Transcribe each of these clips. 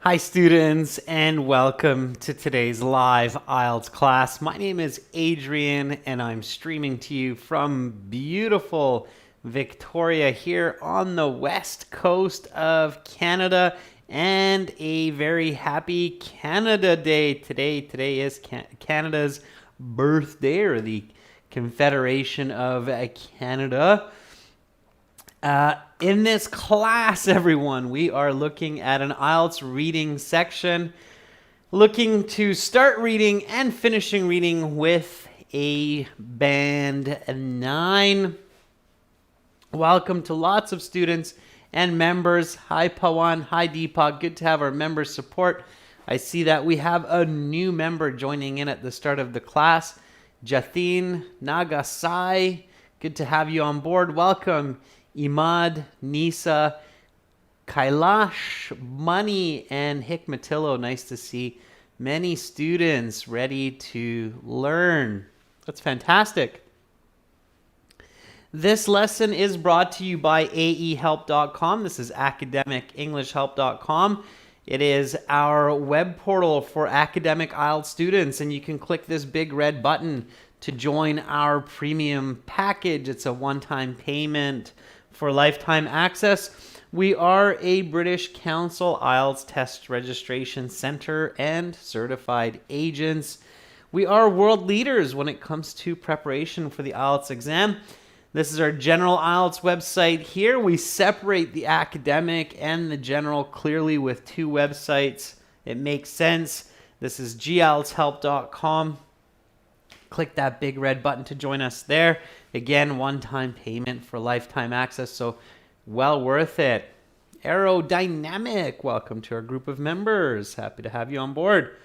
Hi students, and welcome to today's live IELTS class. My name is Adrian and I'm streaming to you from beautiful Victoria here on the west coast of Canada, and a very happy Canada Day today is Canada's birthday, or the Confederation of Canada. In this class, everyone, we are looking at an IELTS reading section, looking to start reading and finishing reading with a band 9. Welcome to lots of students and members. Hi Pawan, hi Deepak, good to have our member support. I see that we have a new member joining in at the start of the class, Jathin Nagasai. Good to have you on board. Welcome. Imad, Nisa, Kailash, Money, and Hikmatillo. Nice to see many students ready to learn. That's fantastic. This lesson is brought to you by aehelp.com. This is academicenglishhelp.com. It is our web portal for academic IELTS students, and you can click this big red button to join our premium package. It's a one-time payment for lifetime access. We are a British Council IELTS test registration center and certified agents. We are world leaders when it comes to preparation for the IELTS exam. This is our general IELTS website here. We separate the academic and the general clearly with two websites. It makes sense. This is gieltshelp.com. Click that big red button to join us there. Again, one-time payment for lifetime access, so well worth it. Aerodynamic, welcome to our group of members. Happy to have you on board.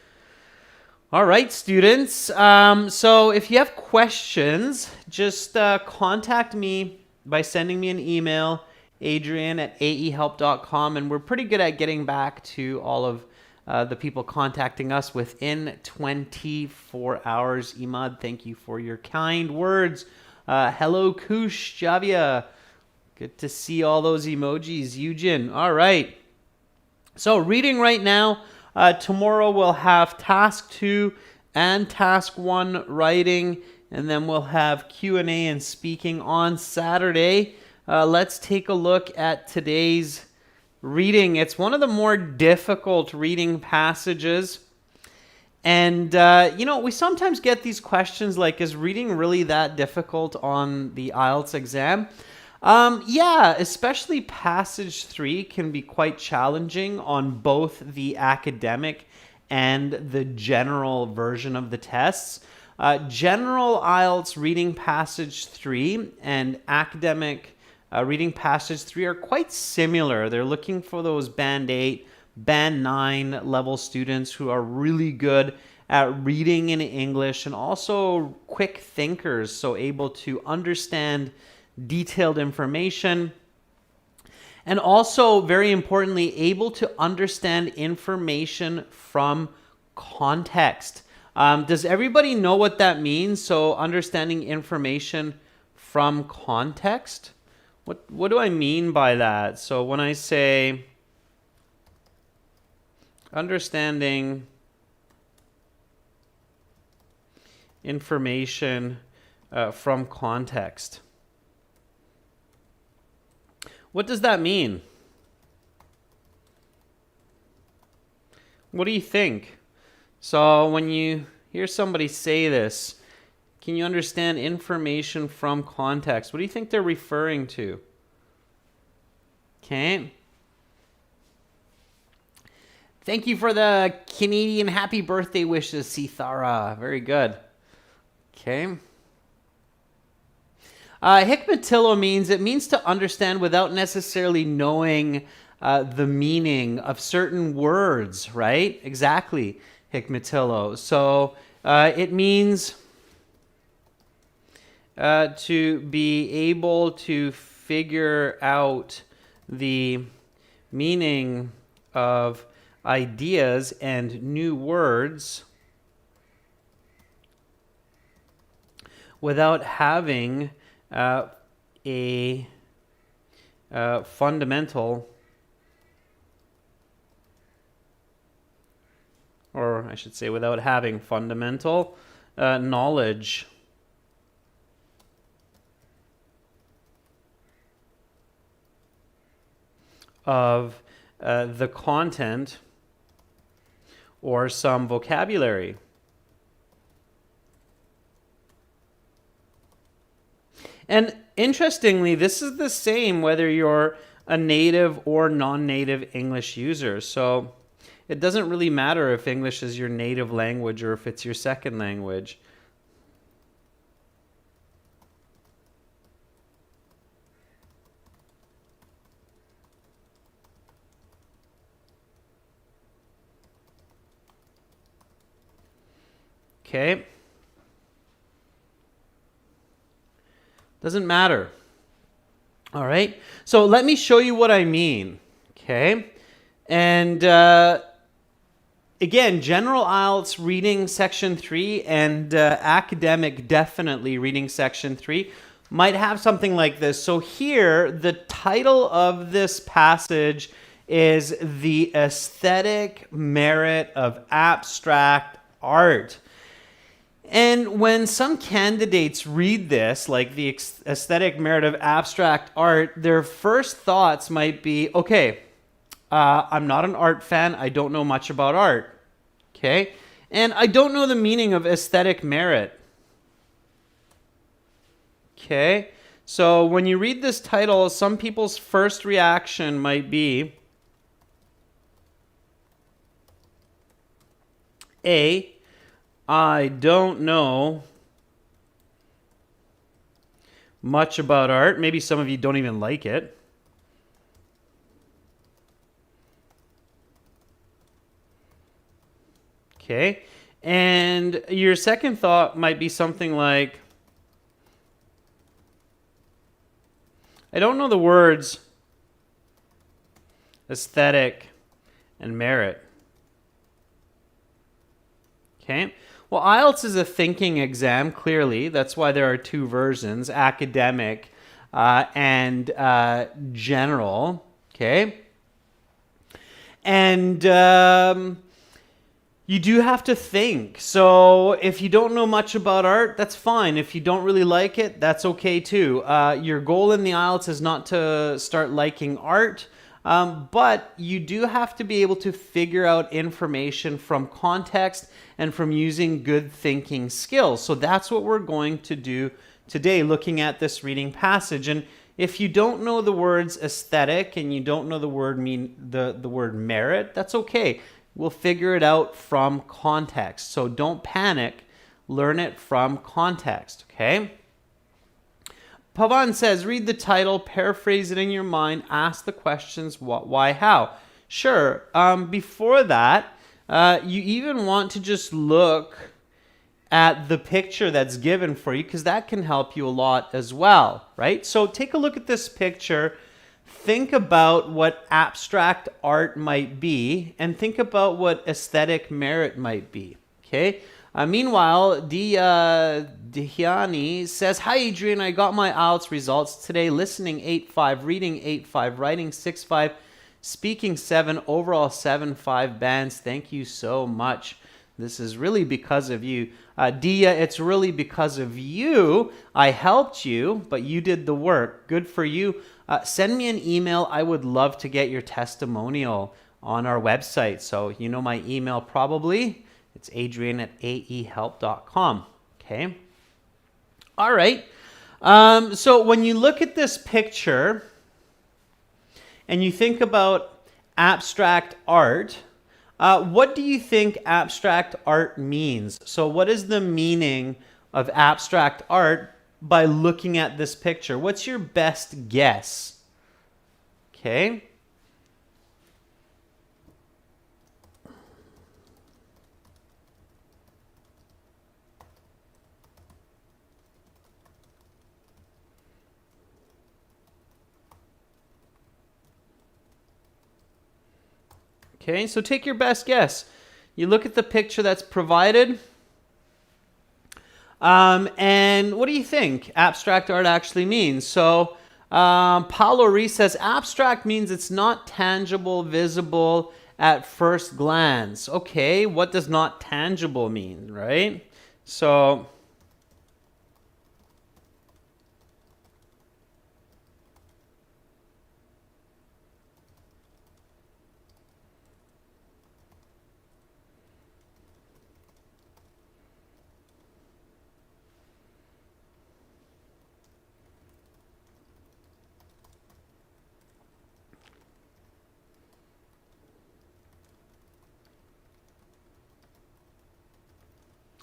All right, students. So if you have questions, just contact me by sending me an email, adrian@aehelp.com, and we're pretty good at getting back to all of the people contacting us within 24 hours. Imad, thank you for your kind words. Hello, Kush, Javia. Good to see all those emojis. Eugen. All right. So reading right now. Tomorrow we'll have task 2 and task 1 writing, and then we'll have Q&A and speaking on Saturday. Let's take a look at today's reading. It's one of the more difficult reading passages. And, we sometimes get these questions like, is reading really that difficult on the IELTS exam? Yeah, especially passage 3 can be quite challenging on both the academic and the general version of the tests. General IELTS reading passage 3 and academic reading passage 3 are quite similar. They're looking for those band 8, band 9 level students who are really good at reading in English and also quick thinkers, so able to understand detailed information, and also, very importantly, able to understand information from context. Does everybody know what that means? So understanding information from context? What do I mean by that? So when I say understanding information from context, what does that mean? What do you think? So when you hear somebody say this, can you understand information from context? What do you think they're referring to? Okay. Thank you for the Canadian happy birthday wishes, Sithara. Very good. Okay. Hikmatillo means to understand without necessarily knowing the meaning of certain words, right? Exactly, Hikmatillo. So it means to be able to figure out the meaning of ideas and new words without having a fundamental or I should say without having fundamental knowledge of the content or some vocabulary. And interestingly, this is the same whether you're a native or non-native English user. So it doesn't really matter if English is your native language or if it's your second language. Okay. Doesn't matter. All right. So let me show you what I mean. Okay. And again, general IELTS reading section 3 and academic definitely reading section 3 might have something like this. So here, the title of this passage is The Aesthetic Merit of Abstract Art. And when some candidates read this, like the aesthetic merit of abstract art, their first thoughts might be, okay, I'm not an art fan. I don't know much about art. Okay. And I don't know the meaning of aesthetic merit. Okay. So when you read this title, some people's first reaction might be, A, I don't know much about art. Maybe some of you don't even like it. Okay. And your second thought might be something like, I don't know the words aesthetic and merit. Okay. Well, IELTS is a thinking exam, clearly. That's why there are two versions, academic and general. Okay. And you do have to think. So if you don't know much about art, that's fine. If you don't really like it, that's okay too. Your goal in the IELTS is not to start liking art, but you do have to be able to figure out information from context and from using good thinking skills. So that's what we're going to do today, looking at this reading passage. And if you don't know the words aesthetic and you don't know the word the word merit, that's okay. We'll figure it out from context. So don't panic. Learn it from context, okay? Pavan says, read the title, paraphrase it in your mind, ask the questions, what, why, how. Sure. Before that, you even want to just look at the picture that's given for you because that can help you a lot as well, right? So take a look at this picture. Think about what abstract art might be and think about what aesthetic merit might be, okay? Meanwhile, Dihiani says, hi, Adrian, I got my IELTS results today. Listening 8.5, reading 8.5, writing 6.5, speaking 7, overall 7.5 bands. Thank you so much. This is really because of you. Dia, it's really because of you. I helped you, but you did the work. Good for you. Send me an email. I would love to get your testimonial on our website. So you know my email probably. It's adrian@aehelp.com. Okay. All right. So when you look at this picture and you think about abstract art, what do you think abstract art means? So what is the meaning of abstract art by looking at this picture? What's your best guess? Okay. Okay, so take your best guess. You look at the picture that's provided, and what do you think abstract art actually means? So Paulo Reese says abstract means it's not tangible, visible, at first glance. Okay, what does not tangible mean, right? So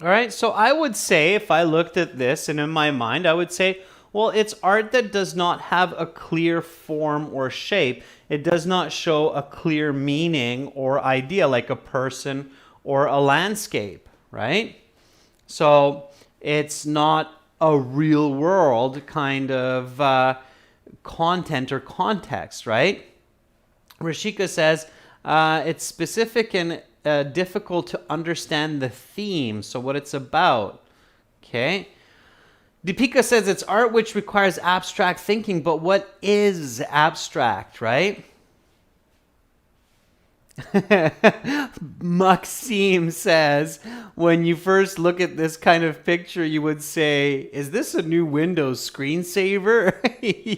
all right, so I would say if I looked at this and in my mind, I would say, well, it's art that does not have a clear form or shape. It does not show a clear meaning or idea like a person or a landscape, right? So it's not a real world kind of content or context, right? Rashika says it's specific and difficult to understand the theme, so what it's about. Okay. Deepika says it's art which requires abstract thinking, but what is abstract, right? Maxime says, when you first look at this kind of picture, you would say, is this a new Windows screensaver?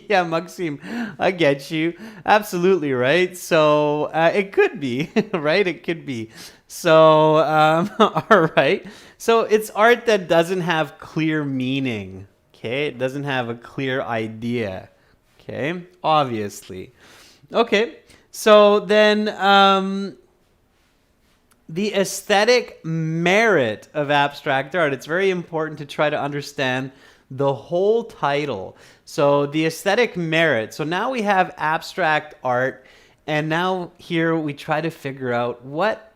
Yeah, Maxime, I get you. Absolutely, right? So it could be, right? It could be. So, all right. So it's art that doesn't have clear meaning. Okay. It doesn't have a clear idea. Okay. Obviously. Okay. So then the aesthetic merit of abstract art. It's very important to try to understand the whole title. So the aesthetic merit. So now we have abstract art, and now here we try to figure out what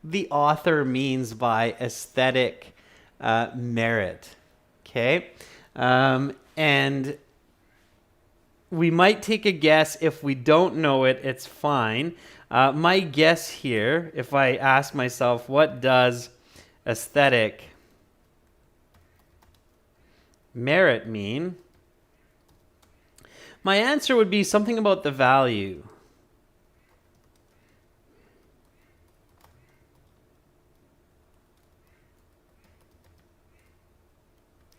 the author means by aesthetic merit. Okay? And we might take a guess. If we don't know it, it's fine. My guess here, if I ask myself, what does aesthetic merit mean? My answer would be something about the value.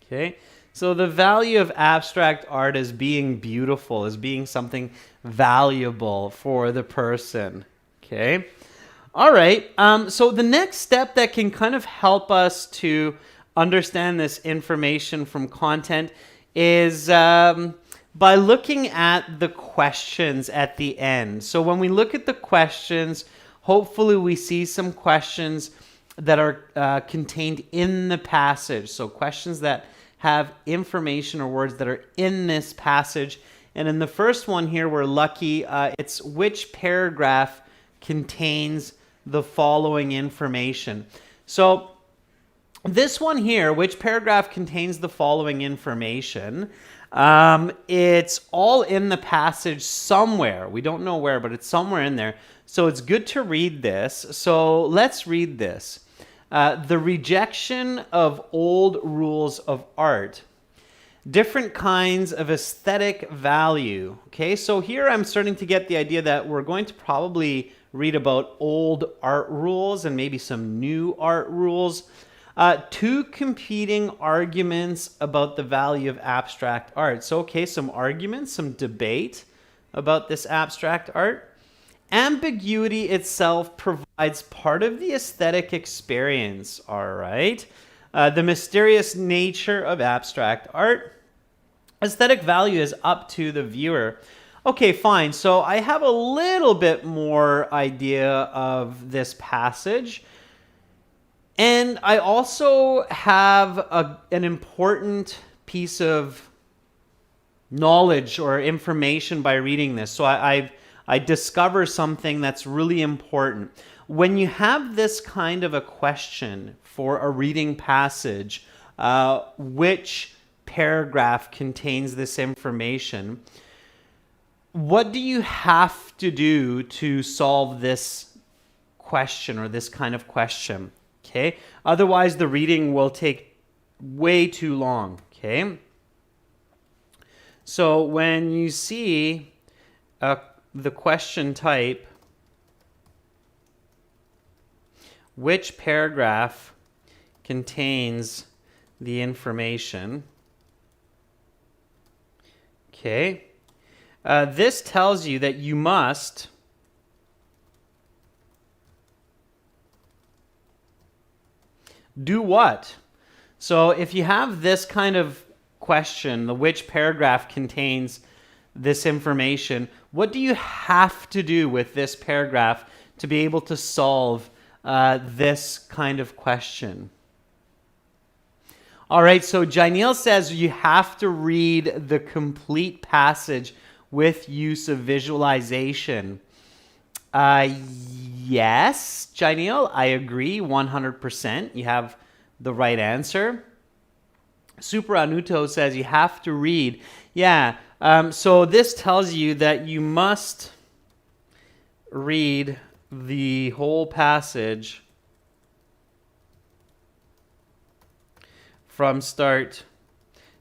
Okay? So the value of abstract art is being beautiful, is being something valuable for the person. Okay. All right. So the next step that can kind of help us to understand this information from content is by looking at the questions at the end. So when we look at the questions, hopefully we see some questions that are contained in the passage. So questions that have information or words that are in this passage. And in the first one here, we're lucky. It's which paragraph contains the following information. So this one here, which paragraph contains the following information, it's all in the passage somewhere. We don't know where, but it's somewhere in there. So it's good to read this. So let's read this. The rejection of old rules of art. Different kinds of aesthetic value. Okay, so here I'm starting to get the idea that we're going to probably read about old art rules and maybe some new art rules. Two competing arguments about the value of abstract art. So, okay, some arguments, some debate about this abstract art. Ambiguity itself provides part of the aesthetic experience, all right? The mysterious nature of abstract art. Aesthetic value is up to the viewer. Okay, fine. So I have a little bit more idea of this passage. And I also have an important piece of knowledge or information by reading this. So I discover something that's really important. When you have this kind of a question for a reading passage, which paragraph contains this information, what do you have to do to solve this question or this kind of question? Okay. Otherwise, the reading will take way too long. Okay. So when you see the question type, Which paragraph contains the information? Okay. This tells you that you must do what? So if you have this kind of question, the which paragraph contains this information, what do you have to do with this paragraph to be able to solve this kind of question? All right, so Janelle says you have to read the complete passage with use of visualization. Yes, Janelle, I agree 100%. You have the right answer. Super Anuto says you have to read. Yeah, so this tells you that you must read the whole passage from start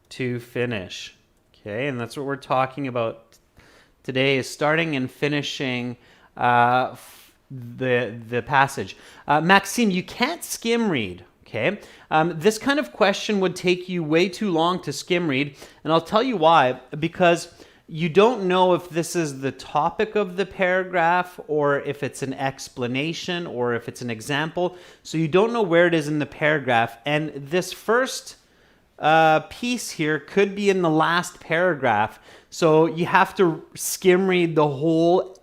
to finish. Okay, and that's what we're talking about today, is starting and finishing the passage. Maxime, you can't skim read. Okay, this kind of question would take you way too long to skim read, and I'll tell you why. Because you don't know if this is the topic of the paragraph, or if it's an explanation, or if it's an example. So you don't know where it is in the paragraph, and this first piece here could be in the last paragraph. So you have to skim read the whole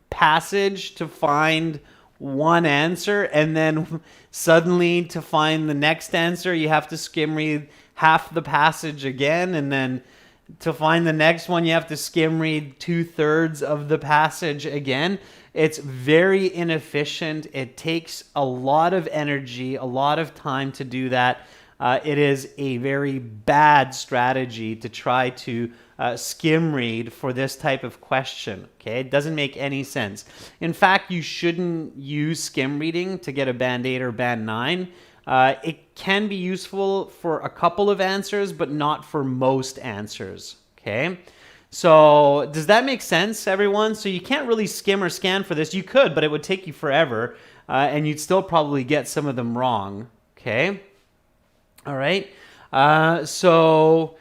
passage to find one answer, and then suddenly to find the next answer you have to skim read half the passage again, and then to find the next one you have to skim read 2/3 of the passage again. It's very inefficient. It takes a lot of energy, a lot of time to do that. It is a very bad strategy to try to skim read for this type of question. Okay, it doesn't make any sense. In fact, you shouldn't use skim reading to get a band 8 or band 9. It can be useful for a couple of answers, but not for most answers. Okay, so does that make sense, everyone? So you can't really skim or scan for this. You could, but it would take you forever, and you'd still probably get some of them wrong. Okay, all right. So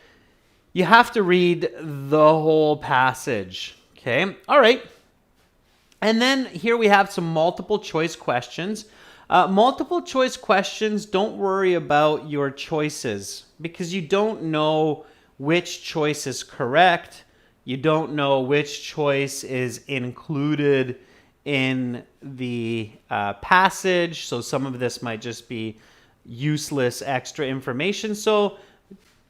you have to read the whole passage. Okay, all right. And then here we have some multiple choice questions. Multiple choice questions, don't worry about your choices, because you don't know which choice is correct. You don't know which choice is included in the passage. So some of this might just be useless extra information. So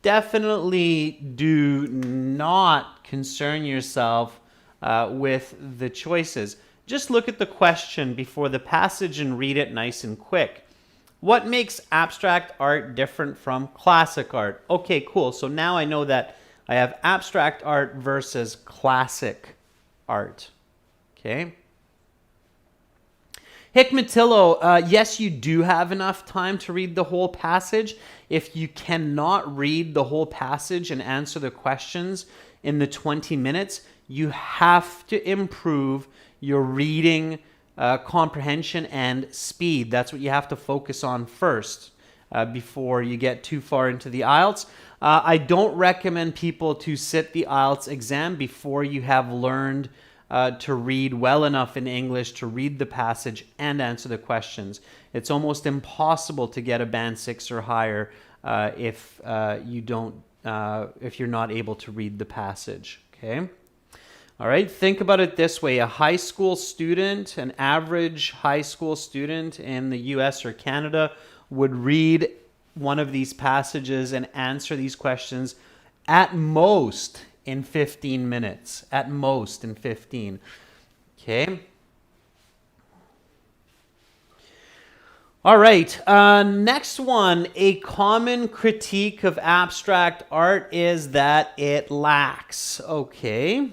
definitely do not concern yourself with the choices. Just look at the question before the passage and read it nice and quick. What makes abstract art different from classic art? Okay, cool. So now I know that I have abstract art versus classic art. Okay. Hikmatillo, yes, you do have enough time to read the whole passage. If you cannot read the whole passage and answer the questions in the 20 minutes, you have to improve your reading comprehension and speed. That's what you have to focus on first before you get too far into the IELTS. I don't recommend people to sit the IELTS exam before you have learned to read well enough in English to read the passage and answer the questions. It's almost impossible to get a band 6 or higher if you're not able to read the passage. Okay. All right, think about it this way. A high school student, an average high school student in the US or Canada would read one of these passages and answer these questions at most in 15 minutes. At most in 15. Okay. All right, next one. A common critique of abstract art is that it lacks. Okay.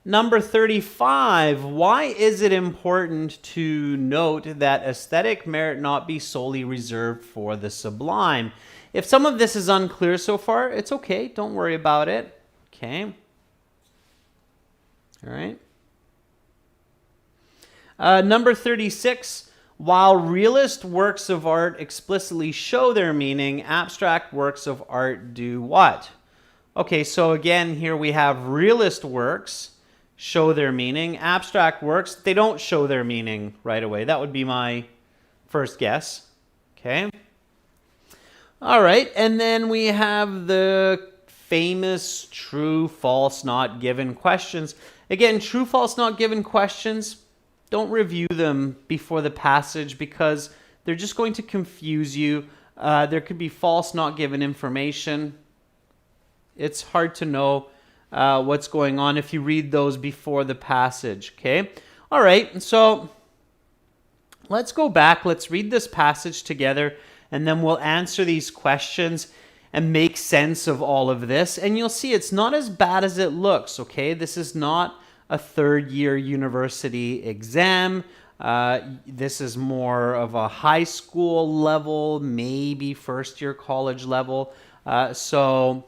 Number 35, why is it important to note that aesthetic merit not be solely reserved for the sublime? If some of this is unclear so far, it's okay. Don't worry about it. Okay. All right. Number 36, while realist works of art explicitly show their meaning, abstract works of art do what? Okay, so again, here we have realist works show their meaning. Abstract works, they don't show their meaning right away. That would be my first guess. Okay. All right, and then we have the famous true, false, not given questions. Again, true, false, not given questions, don't review them before the passage because they're just going to confuse you. There could be false, not given information. It's hard to know what's going on if you read those before the passage, okay? All right, so let's go back. Let's read this passage together, and then we'll answer these questions and make sense of all of this. And you'll see it's not as bad as it looks, okay? This is not a third-year university exam. This is more of a high school level, maybe first-year college level. So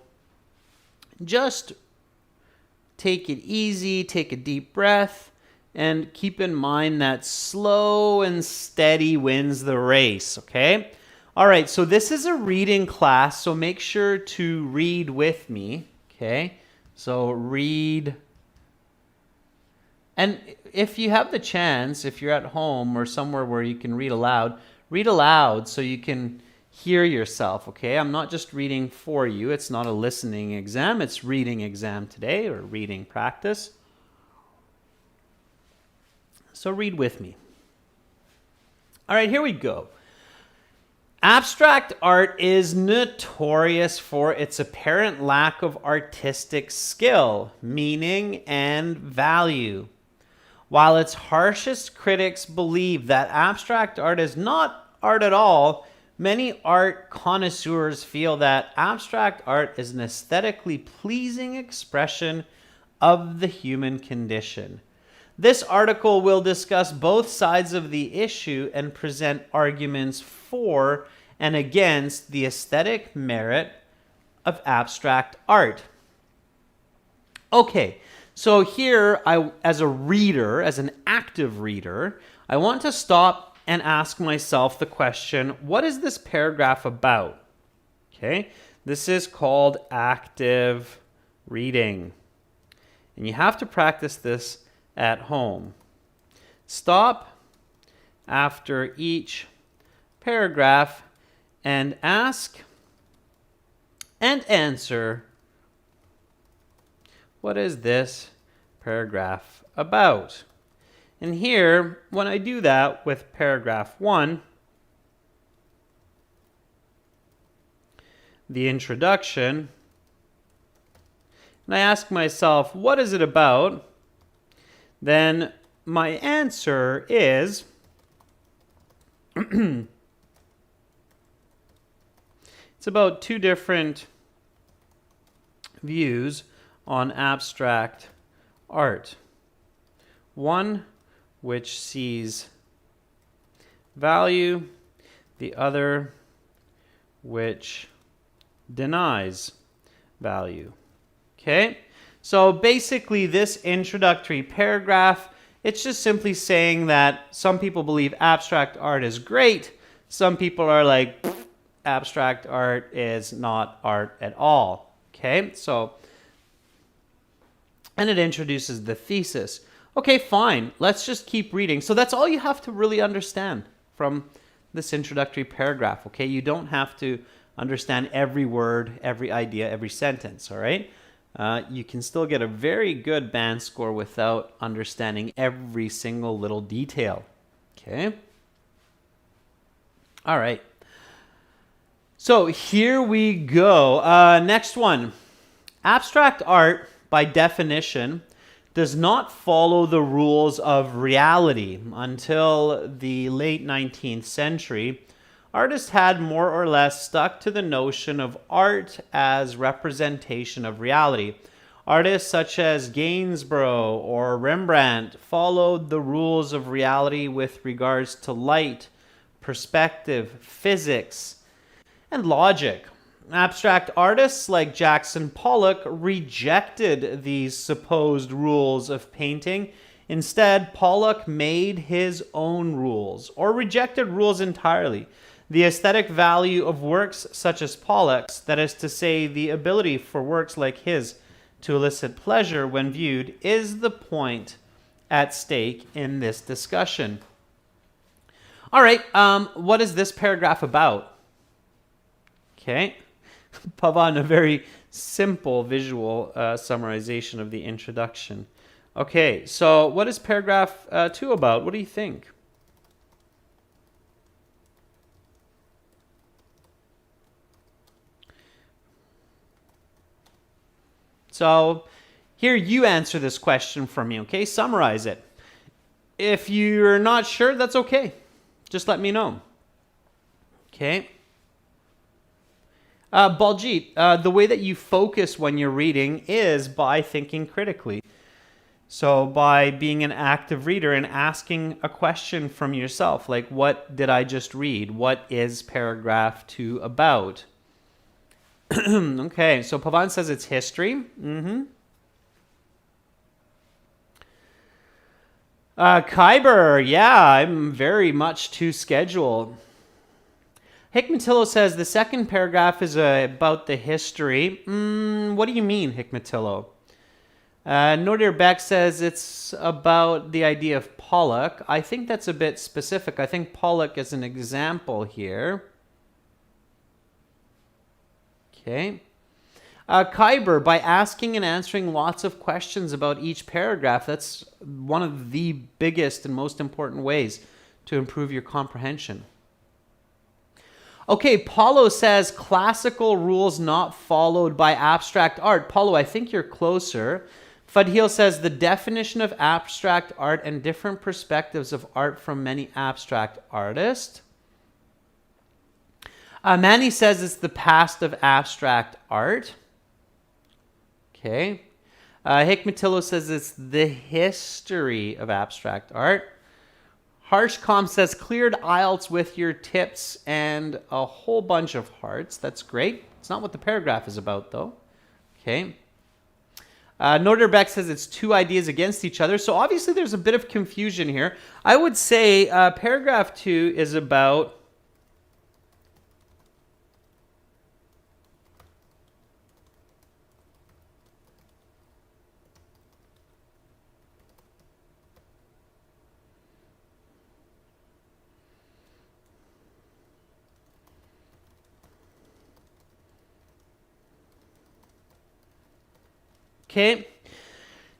just take it easy, take a deep breath, and keep in mind that slow and steady wins the race, okay? All right, so this is a reading class, so make sure to read with me, okay? So read. And if you have the chance, if you're at home or somewhere where you can read aloud so you can hear yourself, okay? I'm not just reading for you. It's not a listening exam. It's reading exam today, or reading practice. So read with me. All right, here we go. Abstract art is notorious for its apparent lack of artistic skill, meaning, and value. While its harshest critics believe that abstract art is not art at all, many art connoisseurs feel that abstract art is an aesthetically pleasing expression of the human condition. This article will discuss both sides of the issue and present arguments for and against the aesthetic merit of abstract art. Okay, so here, as a reader, as an active reader, I want to stop and ask myself the question, what is this paragraph about? Okay, this is called active reading. And you have to practice this at home. Stop after each paragraph and ask and answer, what is this paragraph about? And here, when I do that with paragraph 1, the introduction, and I ask myself, what is it about? Then my answer is it's about two different views on abstract art. One which sees value, the other which denies value. Okay? So basically this introductory paragraph, it's just simply saying that some people believe abstract art is great. Some people are like, abstract art is not art at all. Okay, so, and it introduces the thesis. Okay, fine, let's just keep reading. So that's all you have to really understand from this introductory paragraph, okay? You don't have to understand every word, every idea, every sentence, all right? You can still get a very good band score without understanding every single little detail. Okay? All right. So here we go. Next one. Abstract art, by definition, does not follow the rules of reality. Until the late 19th century, artists had more or less stuck to the notion of art as representation of reality. Artists such as Gainsborough or Rembrandt followed the rules of reality with regards to light, perspective, physics, and logic. Abstract artists like Jackson Pollock rejected these supposed rules of painting Instead, Pollock made his own rules or rejected rules entirely. The aesthetic value of works such as Pollock's, that is to say, the ability for works like his to elicit pleasure when viewed, is the point at stake in this discussion. All right, what is this paragraph about? Okay, Pavan, a very simple visual summarization of the introduction. Okay, so what is paragraph 2 about? What do you think? So here you answer this question for me, okay? Summarize it. If you're not sure, that's okay. Just let me know. Okay. Baljeet, the way that you focus when you're reading is by thinking critically. So by being an active reader and asking a question from yourself, like, what did I just read? What is paragraph 2 about? Okay, so Pavan says it's history. Kyber, yeah, I'm very much to schedule. Hikmatillo says the second paragraph is about the history. What do you mean, Hikmatillo? Nordir Beck says it's about the idea of Pollock. I think that's a bit specific. I think Pollock is an example here. Okay. Kyber, by asking and answering lots of questions about each paragraph, that's one of the biggest and most important ways to improve your comprehension. Okay, Paulo says classical rules not followed by abstract art. Paulo, I think you're closer. Fadhil says the definition of abstract art and different perspectives of art from many abstract artists. Manny says it's the past of abstract art. Okay. Hikmatillo says it's the history of abstract art. Harshcom says cleared IELTS with your tips and a whole bunch of hearts. That's great. It's not what the paragraph is about, though. Okay. Norderbeck says it's two ideas against each other. So obviously there's a bit of confusion here. I would say paragraph 2 is about okay,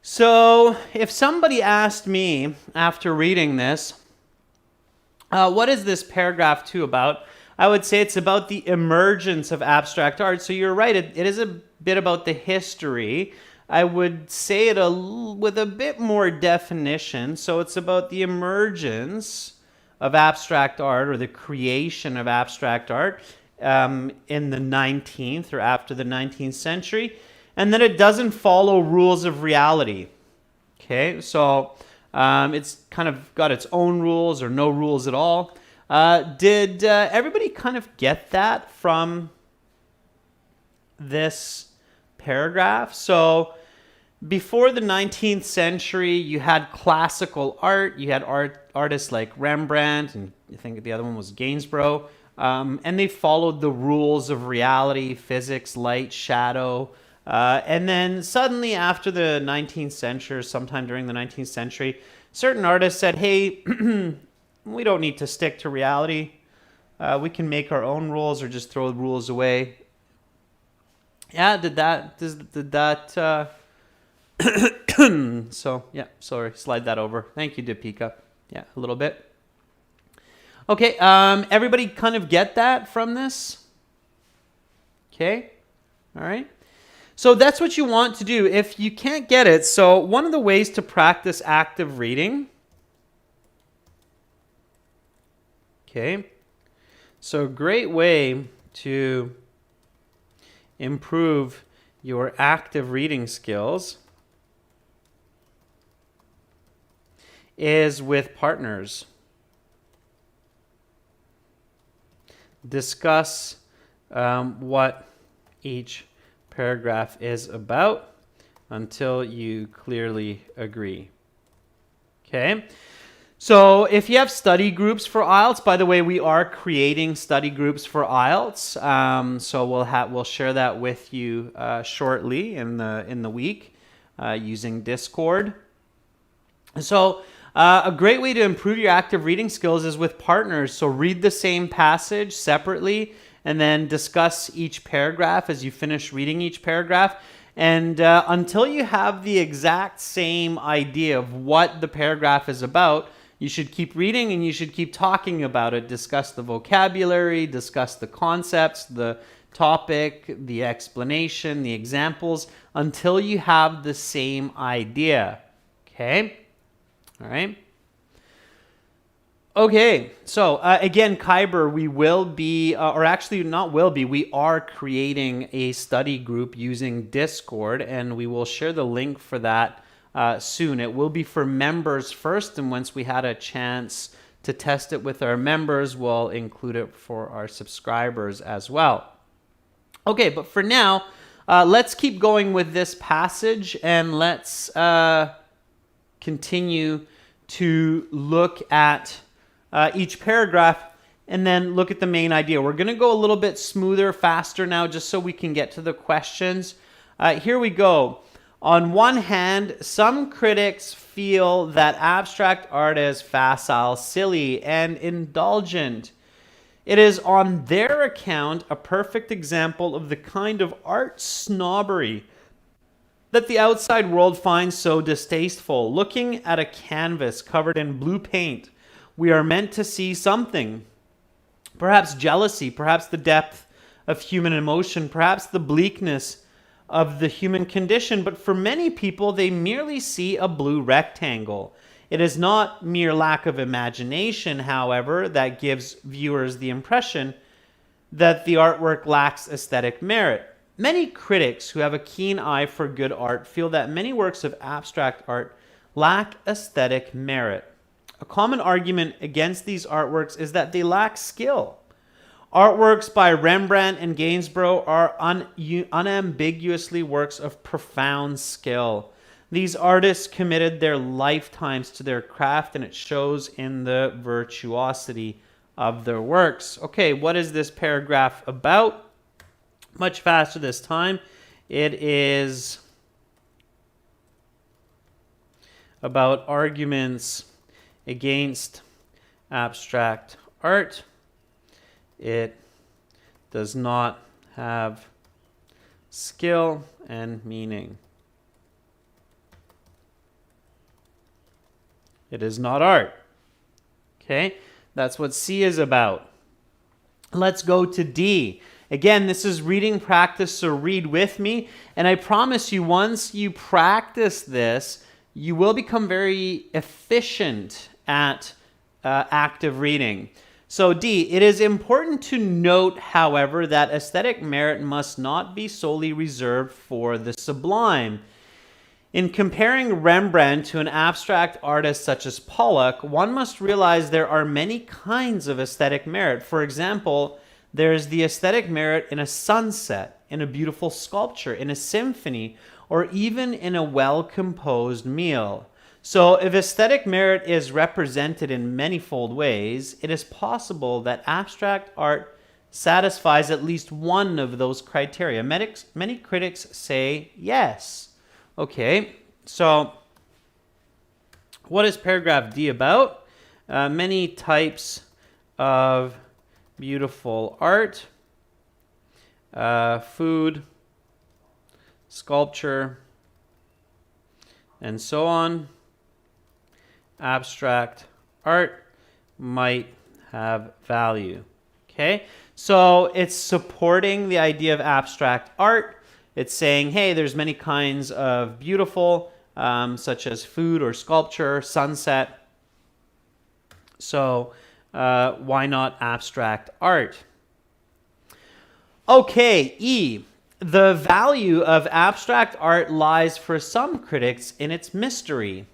so if somebody asked me after reading this, what is this paragraph 2 about? I would say it's about the emergence of abstract art. So you're right, it is a bit about the history. I would say it with a bit more definition. So it's about the emergence of abstract art or the creation of abstract art in the 19th or after the 19th century. And then it doesn't follow rules of reality. Okay, so it's kind of got its own rules or no rules at all. Did everybody kind of get that from this paragraph? So before the 19th century, you had classical art. You had artists like Rembrandt, and I think the other one was Gainsborough. And they followed the rules of reality, physics, light, shadow. And then suddenly after the 19th century, sometime during the 19th century, certain artists said, hey, we don't need to stick to reality. We can make our own rules or just throw the rules away. Yeah, did that, so, yeah, sorry, slide that over. Thank you, Deepika. Yeah, a little bit. Okay, everybody kind of get that from this? Okay, all right. So that's what you want to do. If you can't get it, so one of the ways to practice active reading, okay, so a great way to improve your active reading skills is with partners. Discuss what each paragraph is about until you clearly agree. Okay. So if you have study groups for IELTS, by the way, we are creating study groups for IELTS. So we'll share that with you shortly in the week using Discord. So a great way to improve your active reading skills is with partners. So read the same passage separately and then discuss each paragraph as you finish reading each paragraph. And until you have the exact same idea of what the paragraph is about, you should keep reading and you should keep talking about it. Discuss the vocabulary, discuss the concepts, the topic, the explanation, the examples, until you have the same idea. Okay? All right? Okay, so again, Kyber, we will be, or actually not will be, we are creating a study group using Discord, and we will share the link for that soon. It will be for members first, and once we had a chance to test it with our members, we'll include it for our subscribers as well. Okay, but for now, let's keep going with this passage, and let's continue to look at each paragraph and then look at the main idea. We're going to go a little bit smoother, faster now, just so we can get to the questions. Here we go. On one hand, some critics feel that abstract art is facile, silly, and indulgent. It is on their account a perfect example of the kind of art snobbery that the outside world finds so distasteful. Looking at a canvas covered in blue paint, we are meant to see something. Perhaps jealousy, perhaps the depth of human emotion, perhaps the bleakness of the human condition, but for many people, they merely see a blue rectangle. It is not mere lack of imagination, however, that gives viewers the impression that the artwork lacks aesthetic merit. Many critics who have a keen eye for good art feel that many works of abstract art lack aesthetic merit. A common argument against these artworks is that they lack skill. Artworks by Rembrandt and Gainsborough are unambiguously works of profound skill. These artists committed their lifetimes to their craft, and it shows in the virtuosity of their works. Okay, what is this paragraph about? Much faster this time. It is about arguments against abstract art. It does not have skill and meaning. It is not art. Okay, that's what C is about. Let's go to D. Again, this is reading practice, so read with me. And I promise you, once you practice this, you will become very efficient at active reading. So D, it is important to note, however, that aesthetic merit must not be solely reserved for the sublime. In comparing Rembrandt to an abstract artist such as Pollock, one must realize there are many kinds of aesthetic merit. For example, there is the aesthetic merit in a sunset, in a beautiful sculpture, in a symphony, or even in a well-composed meal. So if aesthetic merit is represented in manifold ways, it is possible that abstract art satisfies at least one of those criteria. Many critics say yes. Okay, so what is paragraph D about? Many types of beautiful art, food, sculpture, and so on. Abstract art might have value. Okay, so it's supporting the idea of abstract art. It's saying, hey, there's many kinds of beautiful, such as food or sculpture, sunset. So why not abstract art? Okay, E. The value of abstract art lies for some critics in its mystery.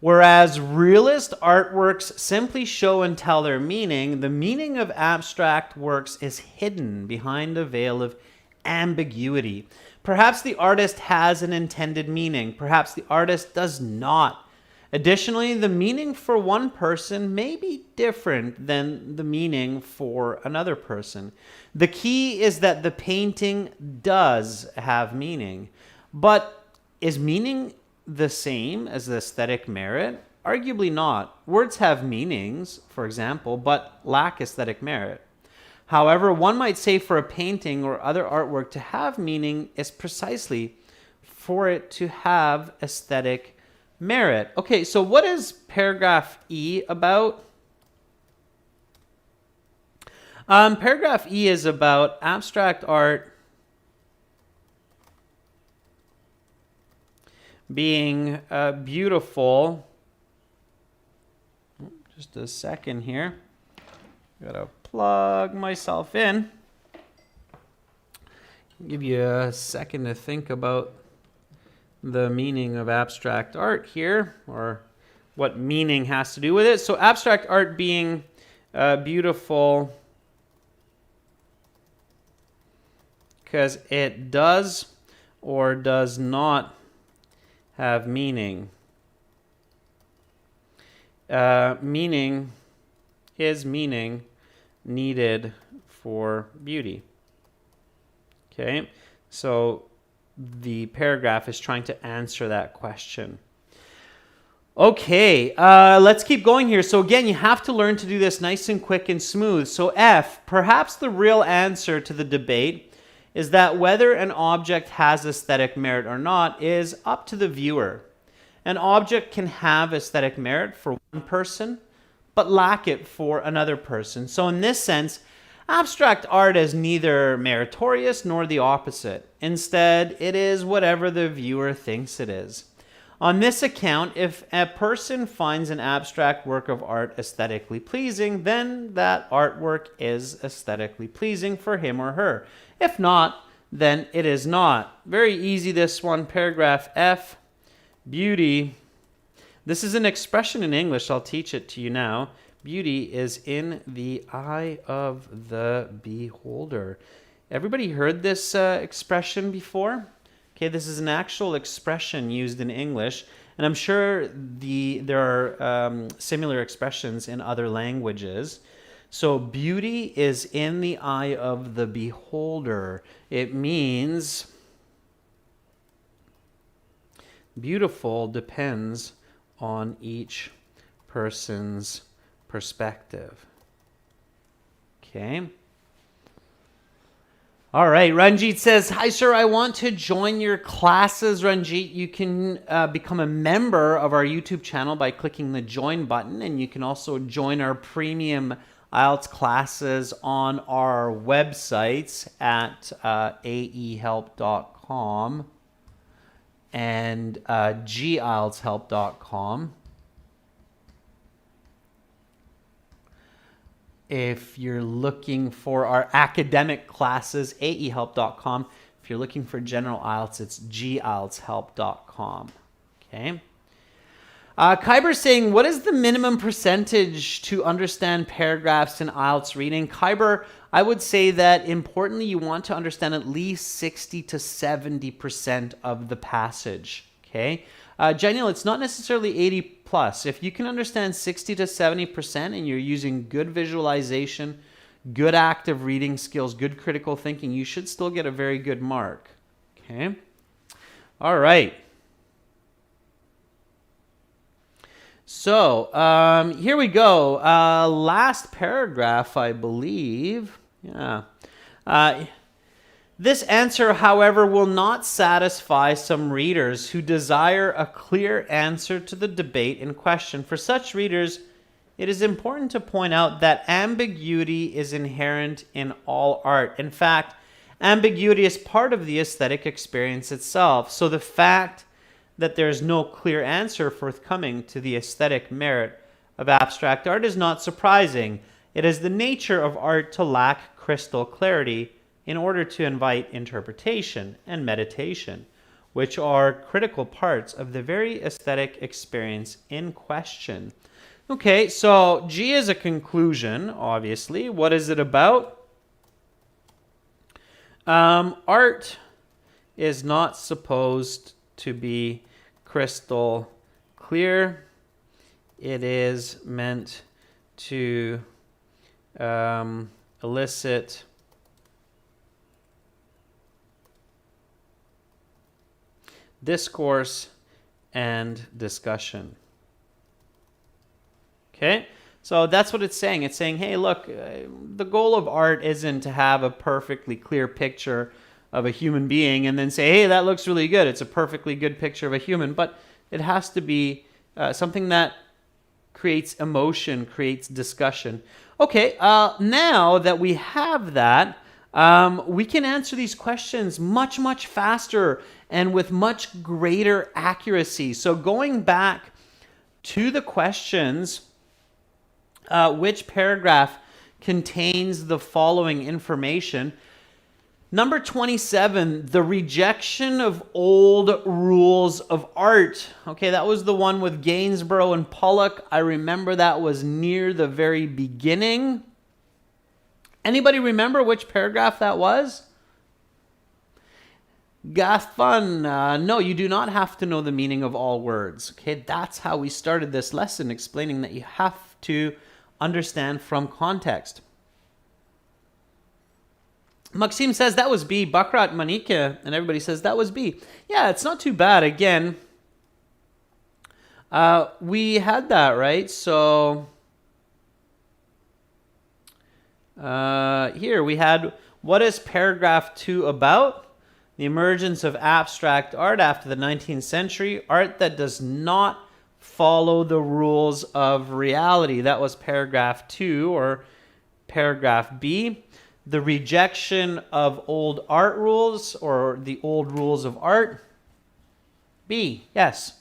Whereas realist artworks simply show and tell their meaning, the meaning of abstract works is hidden behind a veil of ambiguity. Perhaps the artist has an intended meaning. Perhaps the artist does not. Additionally, the meaning for one person may be different than the meaning for another person. The key is that the painting does have meaning. But is meaning the same as the aesthetic merit? Arguably not. Words have meanings, for example, but lack aesthetic merit. However, one might say for a painting or other artwork to have meaning is precisely for it to have aesthetic merit. Okay, so what is paragraph E about? Paragraph E is about abstract art being beautiful. Just a second here. Gotta plug myself in. Give you a second to think about the meaning of abstract art here, or what meaning has to do with it. So abstract art being beautiful because it does or does not have meaning. Meaning is meaning needed for beauty. Okay, so the paragraph is trying to answer that question. Okay, let's keep going here. So again, you have to learn to do this nice and quick and smooth. So F, perhaps the real answer to the debate is that whether an object has aesthetic merit or not is up to the viewer. An object can have aesthetic merit for one person, but lack it for another person. So in this sense, abstract art is neither meritorious nor the opposite. Instead, it is whatever the viewer thinks it is. On this account, if a person finds an abstract work of art aesthetically pleasing, then that artwork is aesthetically pleasing for him or her. If not, then it is not. Very easy, this one. Paragraph F, beauty. This is an expression in English. I'll teach it to you now. Beauty is in the eye of the beholder. Everybody heard this expression before? Okay, this is an actual expression used in English, and I'm sure there are similar expressions in other languages. So beauty is in the eye of the beholder. It means beautiful depends on each person's perspective. Okay. All right, Ranjit says, hi, sir, I want to join your classes. Ranjit, you can become a member of our YouTube channel by clicking the join button, and you can also join our premium IELTS classes on our websites at aehelp.com and gieltshelp.com. If you're looking for our academic classes, aehelp.com. If you're looking for general IELTS, it's gieltshelp.com. Okay. Kyber's saying, what is the minimum percentage to understand paragraphs in IELTS reading? Kyber, I would say that importantly, you want to understand at least 60 to 70% of the passage. Okay. Daniel, it's not necessarily 80 plus. If you can understand 60 to 70% and you're using good visualization, good active reading skills, good critical thinking, you should still get a very good mark. Okay. All right. So here we go. Last paragraph, I believe. Yeah. This answer, however, will not satisfy some readers who desire a clear answer to the debate in question. For such readers, it is important to point out that ambiguity is inherent in all art. In fact, ambiguity is part of the aesthetic experience itself. So the fact that there is no clear answer forthcoming to the aesthetic merit of abstract art is not surprising. It is the nature of art to lack crystal clarity in order to invite interpretation and meditation, which are critical parts of the very aesthetic experience in question. Okay, so G is a conclusion, obviously. What is it about? Art is not supposed to be crystal clear. it is meant to elicit discourse and discussion. Okay, so that's what it's saying. It's saying, hey, look, the goal of art isn't to have a perfectly clear picture of a human being and then say, hey, that looks really good. It's a perfectly good picture of a human, but it has to be something that creates emotion, creates discussion. Okay, now that we have that, we can answer these questions much, much faster and with much greater accuracy. So going back to the questions, which paragraph contains the following information? Number 27, the rejection of old rules of art. Okay, that was the one with Gainsborough and Pollock. I remember that was near the very beginning. Anybody remember which paragraph that was? Gathfun. No, you do not have to know the meaning of all words. Okay, that's how we started this lesson, explaining that you have to understand from context. Maxime says that was B. Bakrat, Manika, and everybody says that was B. Yeah, it's not too bad. Again, we had that, right? So here we had, what is paragraph 2 about? The emergence of abstract art after the 19th century. Art that does not follow the rules of reality. That was paragraph 2 or paragraph B. The rejection of old art rules or the old rules of art. B, yes.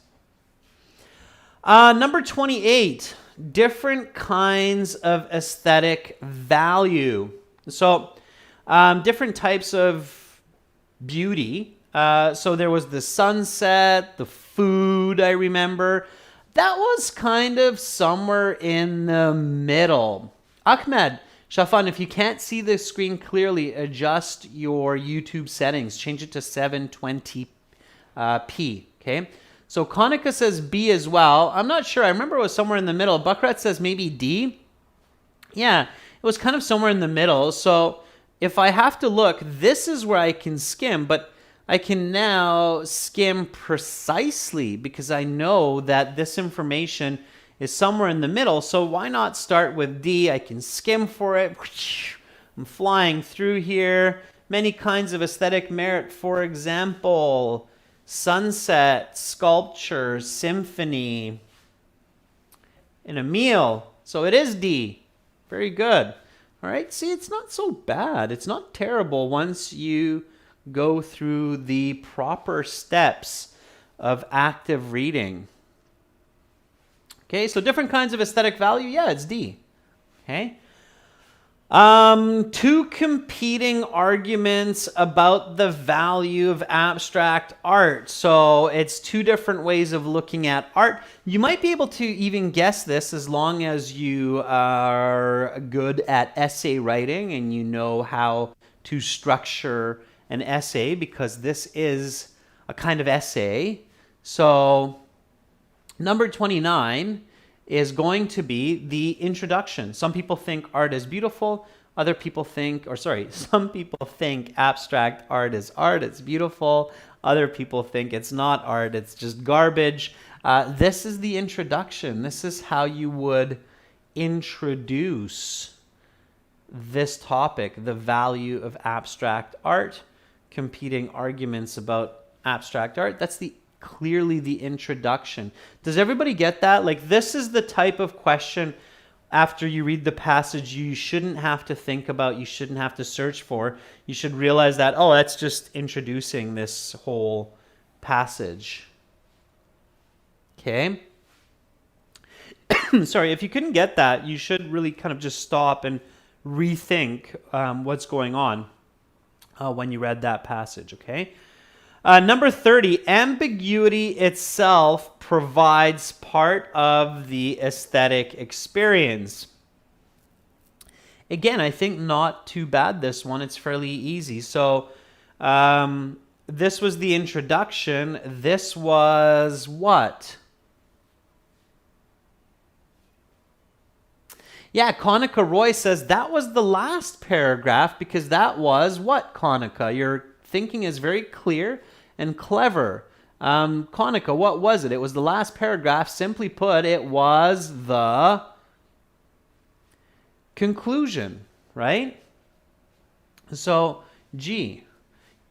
Number 28, different kinds of aesthetic value. So different types of beauty. So there was the sunset, the food, I remember. That was kind of somewhere in the middle. Ahmed, Shafan, if you can't see the screen clearly, adjust your YouTube settings. Change it to 720p. Okay? So Konica says B as well. I'm not sure. I remember it was somewhere in the middle. Bakrat says maybe D. Yeah, it was kind of somewhere in the middle. So if I have to look, this is where I can skim, but I can now skim precisely because I know that this information is somewhere in the middle. So why not start with D? I can skim for it. I'm flying through here. Many kinds of aesthetic merit. For example, sunset, sculpture, symphony, and a meal. So it is D. Very good. All right. See, it's not so bad. It's not terrible once you go through the proper steps of active reading. Okay, so different kinds of aesthetic value. Yeah, it's D. Okay. Two competing arguments about the value of abstract art. So it's two different ways of looking at art. You might be able to even guess this as long as you are good at essay writing and you know how to structure an essay, because this is a kind of essay. So number 29 is going to be the introduction. Some people think art is beautiful. Other people think, some people think abstract art is art. It's beautiful. Other people think it's not art. It's just garbage. This is the introduction. This is how you would introduce this topic, the value of abstract art, competing arguments about abstract art. That's clearly the introduction. Does everybody get that? Like, this is the type of question after you read the passage you shouldn't have to think about, you shouldn't have to search for. You should realize that, oh, that's just introducing this whole passage. Okay? Sorry, if you couldn't get that, you should really kind of just stop and rethink what's going on when you read that passage, okay? Number 30, ambiguity itself provides part of the aesthetic experience. Again, I think not too bad, this one. It's fairly easy. So this was the introduction. This was what? Yeah, Konica Roy says that was the last paragraph because that was what, Konica? Your thinking is very clear and clever. Konica, what was it? It was the last paragraph. Simply put, it was the conclusion, right? So, G.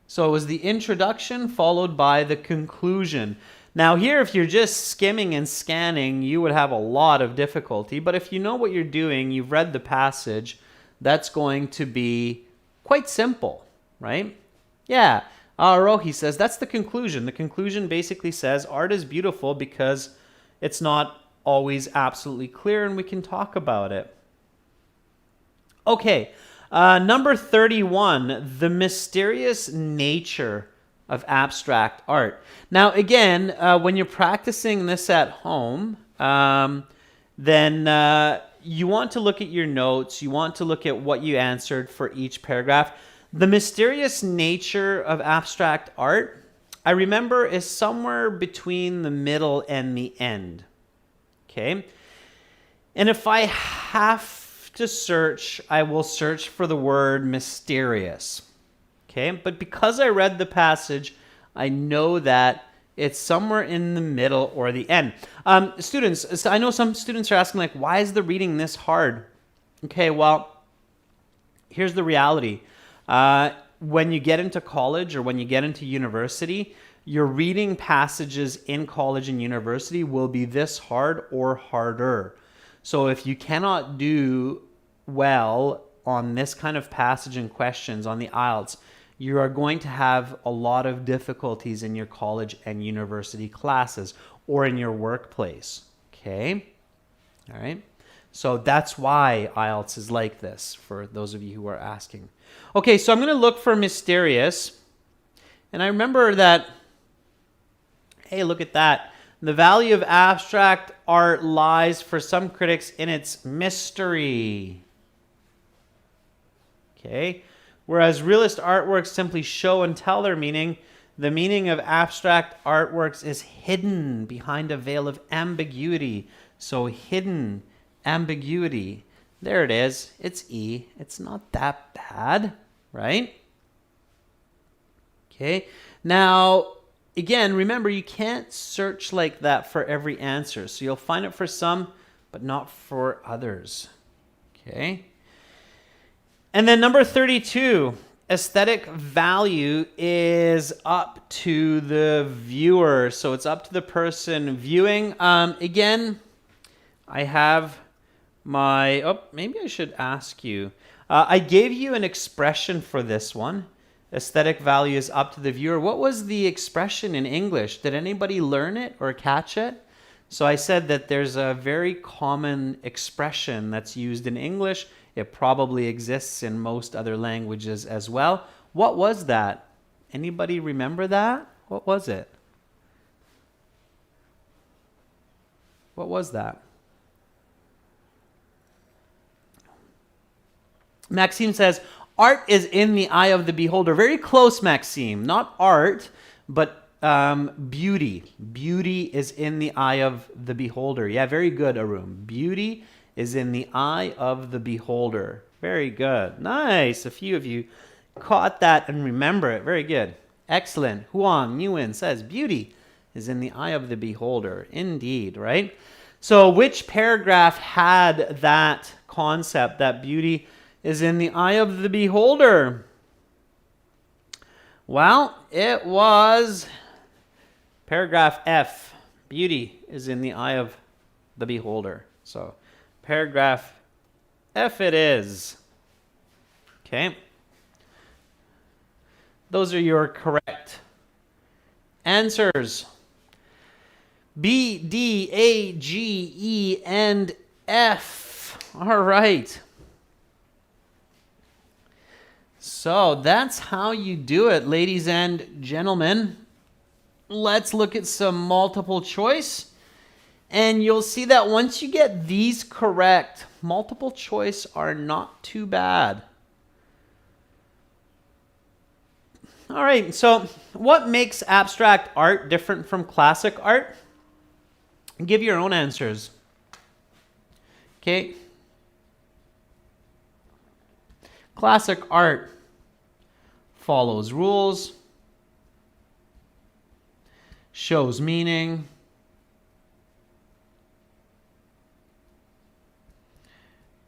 So it was the introduction followed by the conclusion. Now here, if you're just skimming and scanning, you would have a lot of difficulty. But if you know what you're doing, you've read the passage, that's going to be quite simple, right? Yeah, Rohi says that's the conclusion. The conclusion basically says art is beautiful because it's not always absolutely clear and we can talk about it. Okay, number 31, the mysterious nature of abstract art. Now, again, when you're practicing this at home, then you want to look at your notes. You want to look at what you answered for each paragraph. The mysterious nature of abstract art, I remember, is somewhere between the middle and the end. Okay? And if I have to search, I will search for the word mysterious. Okay, but because I read the passage, I know that it's somewhere in the middle or the end. Students, I know some students are asking, like, why is the reading this hard? Okay, well, here's the reality. When you get into college or when you get into university, your reading passages in college and university will be this hard or harder. So if you cannot do well on this kind of passage and questions on the IELTS, you are going to have a lot of difficulties in your college and university classes or in your workplace. Okay? All right? So that's why IELTS is like this, for those of you who are asking. Okay, so I'm going to look for mysterious. And I remember that, hey, look at that. The value of abstract art lies for some critics in its mystery. Okay? Whereas realist artworks simply show and tell their meaning, the meaning of abstract artworks is hidden behind a veil of ambiguity. So hidden ambiguity. There it is. It's E. It's not that bad, right? Okay. Now, again, remember, you can't search like that for every answer. So you'll find it for some, but not for others. Okay. And then number 32, aesthetic value is up to the viewer. So it's up to the person viewing. Again, I have my, maybe I should ask you. I gave you an expression for this one. Aesthetic value is up to the viewer. What was the expression in English? Did anybody learn it or catch it? So I said that there's a very common expression that's used in English. It probably exists in most other languages as well. What was that? Anybody remember that? What was it? What was that? Maxime says, art is in the eye of the beholder. Very close, Maxime. Not art, but beauty. Beauty is in the eye of the beholder. Yeah, very good, Arun. Beauty is in the eye of the beholder. Very good. Nice. A few of you caught that and remember it. Very good. Excellent. Huang Nguyen says, beauty is in the eye of the beholder. Indeed, right? So which paragraph had that concept, that beauty is in the eye of the beholder? Well, it was paragraph F. Beauty is in the eye of the beholder. So paragraph F it is. Okay. Those are your correct answers. B, D, A, G, E, and F. All right. So that's how you do it, ladies and gentlemen. Let's look at some multiple choice. And you'll see that once you get these correct, multiple choice are not too bad. All right, so what makes abstract art different from classic art? Give your own answers. Okay. Classic art follows rules, shows meaning,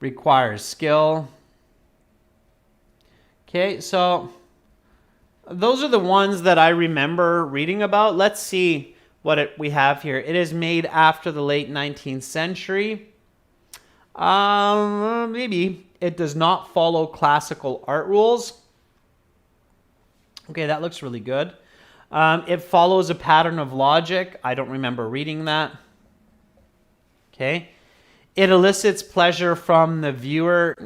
requires skill. Okay, so those are the ones that I remember reading about. Let's see what we have here. It is made after the late 19th century. Maybe it does not follow classical art rules. Okay, that looks really good. It follows a pattern of logic. I don't remember reading that. Okay. It elicits pleasure from the viewer.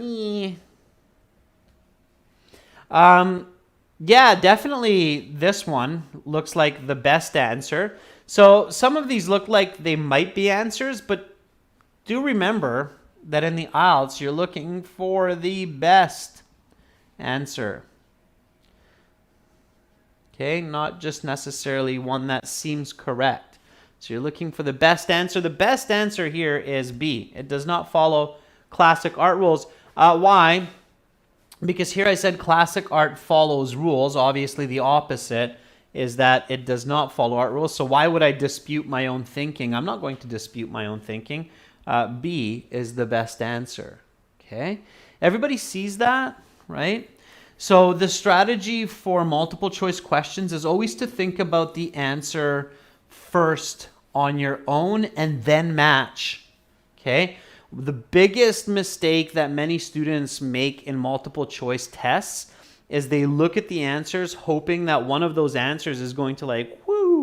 Yeah, definitely this one looks like the best answer. So some of these look like they might be answers, but do remember that in the IELTS, you're looking for the best answer. Okay, not just necessarily one that seems correct. So you're looking for the best answer. The best answer here is B. It does not follow classic art rules. Why? Because here I said classic art follows rules. Obviously, the opposite is that it does not follow art rules. So why would I dispute my own thinking? I'm not going to dispute my own thinking. B is the best answer. Okay? Everybody sees that, right? So the strategy for multiple choice questions is always to think about the answer first on your own and then match. Okay? The biggest mistake that many students make in multiple choice tests is they look at the answers hoping that one of those answers is going to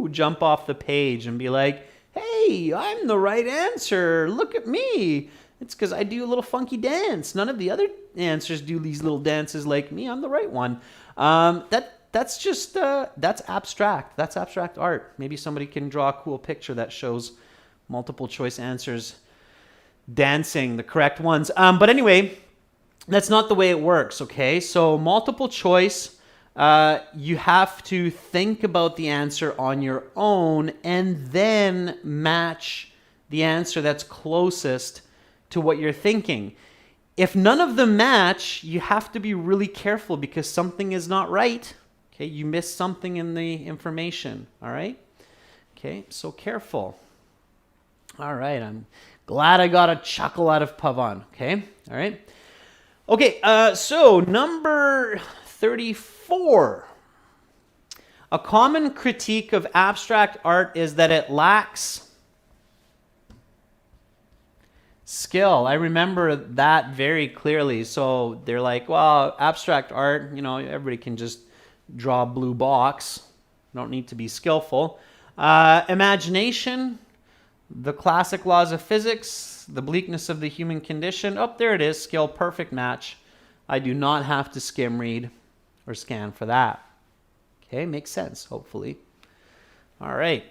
jump off the page and be like, hey, I'm the right answer. Look at me. It's because I do a little funky dance. None of the other answers do these little dances like me. I'm the right one. That's just, that's abstract. That's abstract art. Maybe somebody can draw a cool picture that shows multiple choice answers dancing the correct ones. But anyway, that's not the way it works, okay? So multiple choice, you have to think about the answer on your own and then match the answer that's closest to what you're thinking. If none of them match, you have to be really careful because something is not right. Okay, you missed something in the information, all right? Okay, so careful. All right, I'm glad I got a chuckle out of Pavan, okay? All right. Okay, so number 34. A common critique of abstract art is that it lacks skill. I remember that very clearly. So they're like, well, abstract art, everybody can just draw a blue box. Don't need to be skillful. Imagination, the classic laws of physics, the bleakness of the human condition. Oh, there it is. Skill, perfect match. I do not have to skim read or scan for that. Okay, makes sense, hopefully. All right.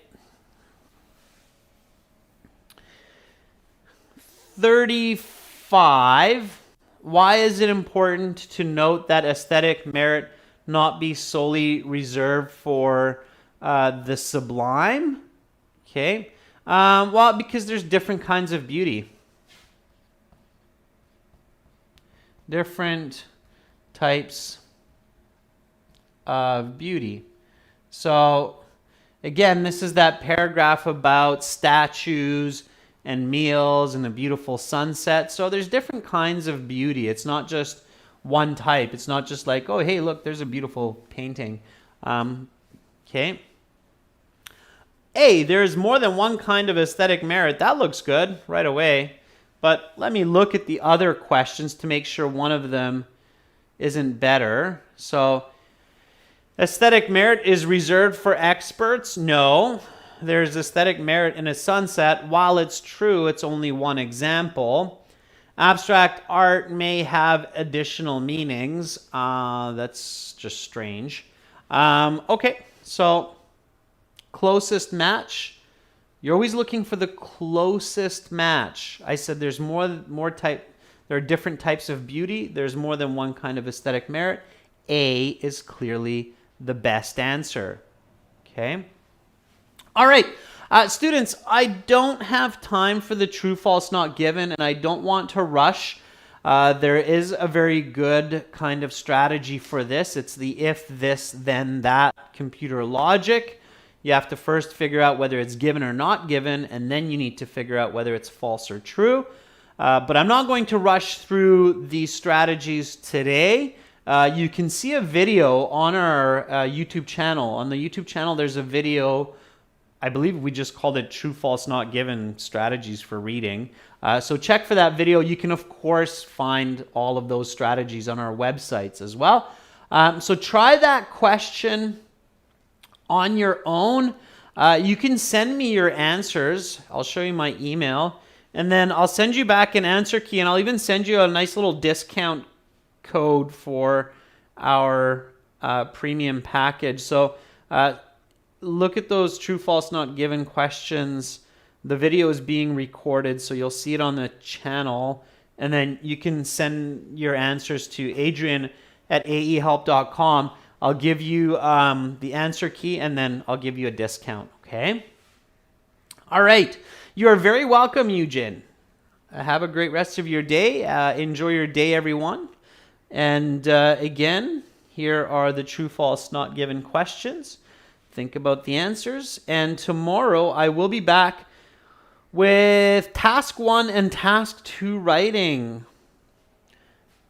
35. Why is it important to note that aesthetic merit not be solely reserved for the sublime? Okay. Well, because there's different kinds of beauty. Different types of beauty. So, again, this is that paragraph about statues and meals and a beautiful sunset. So there's different kinds of beauty. It's not just one type. It's not just like, oh, hey, look, there's a beautiful painting. Okay. Hey, there's more than one kind of aesthetic merit. That looks good right away. But let me look at the other questions to make sure one of them isn't better. So, aesthetic merit is reserved for experts? No. There's aesthetic merit in a sunset. While it's true, it's only one example. Abstract art may have additional meanings. That's just strange. Okay, so closest match. You're always looking for the closest match. I said there's there are different types of beauty. There's more than one kind of aesthetic merit. A is clearly the best answer. Okay. All right. Students, I don't have time for the true, false, not given, and I don't want to rush. There is a very good kind of strategy for this. It's the if this then that computer logic. You have to first figure out whether it's given or not given, and then you need to figure out whether it's false or true. But I'm not going to rush through these strategies today. You can see a video on our YouTube channel. On the YouTube channel, there's a video, I believe we just called it True, False, Not Given Strategies for Reading. So check for that video. You can, of course, find all of those strategies on our websites as well. So try that question on your own. You can send me your answers. I'll show you my email. And then I'll send you back an answer key, and I'll even send you a nice little discount code for our premium package. So look at those true, false, not given questions. The video is being recorded, so you'll see it on the channel. And then you can send your answers to adrian@aehelp.com. I'll give you the answer key, and then I'll give you a discount, okay? All right. You are very welcome, Eugene. Have a great rest of your day. Enjoy your day, everyone. And again, here are the true, false, not given questions. Think about the answers. And tomorrow I will be back with task 1 and task 2 writing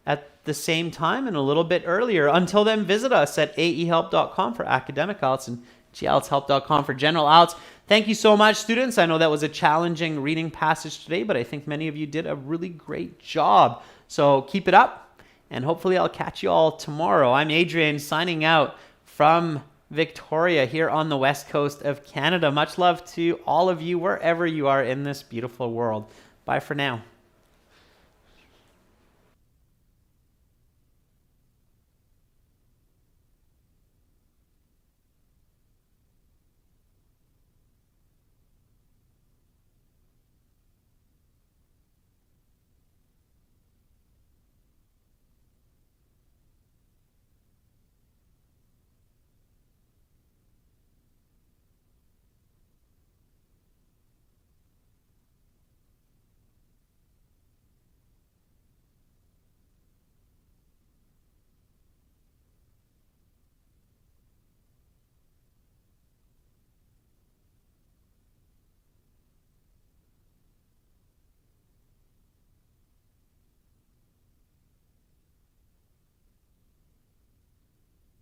at the same time and a little bit earlier. Until then, visit us at aehelp.com for academic IELTS and glshelp.com for general IELTS. Thank you so much, students. I know that was a challenging reading passage today, but I think many of you did a really great job. So keep it up, and hopefully I'll catch you all tomorrow. I'm Adrian, signing out from Victoria here on the west coast of Canada. Much love to all of you wherever you are in this beautiful world. Bye for now.